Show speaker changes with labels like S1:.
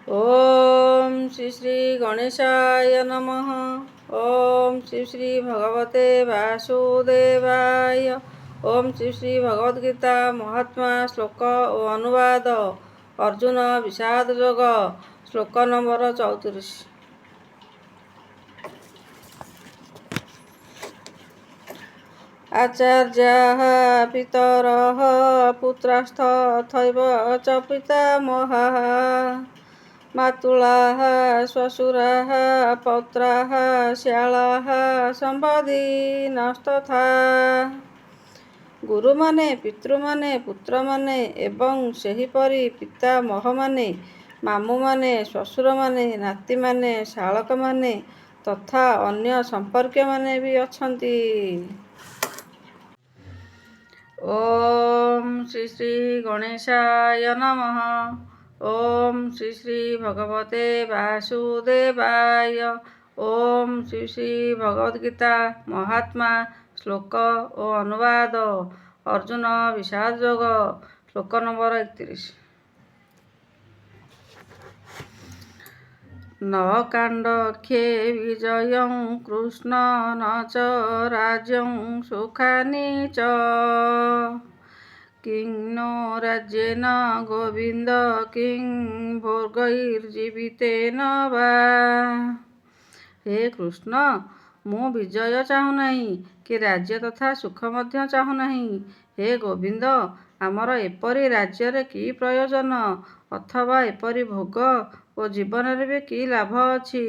S1: ओम श्री श्री गणेशाय नमः। ओम श्री श्री भगवते वासुदेवाय। ओम श्री श्री भगवद गीता महात्मा श्लोक और अनुवाद अर्जुन विषाद योग श्लोक नंबर 34। आचार्याः पितरः पुत्रास्तथैव च पितामहाः मातुलाः श्वशुराः पौत्राः श्यालाः सम्बन्धिनस्तथा। गुरुमाने पितृमाने पुत्रमाने एवं सेहिपरि पितामहमाने मामूमाने श्वशुरमाने नातीमाने शालकमाने तथा अन्य संपर्कीयमाने भी अछंती। ओम श्री श्री गणेशाय नमः। ओम श्री श्री भगवते वासुदेवाय। ओम श्री श्री भगवद गीता महात्मा श्लोक और अनुवाद अर्जुन विषाद योग श्लोक नंबर 31। न काण्डख्ये विजयं कृष्ण न च राज्यं सुखानि च किं नो राज्येन गोविन्द किं भोगैर्जीवितेन वा। हे कृष्ण, ମୁଁ ବିଜୟ ଚାହୁଁନାହିଁ କି ରାଜ୍ୟ ତଥା ସୁଖ ମଧ୍ୟ ଚାହୁଁନାହିଁ। ହେ ଗୋବିନ୍ଦ, ଆମର ଏପରି ରାଜ୍ୟରେ କି ପ୍ରୟୋଜନ ଅଥବା ଏପରି ଭୋଗ ଓ ଜୀବନରେ ବି କି ଲାଭ ଅଛି।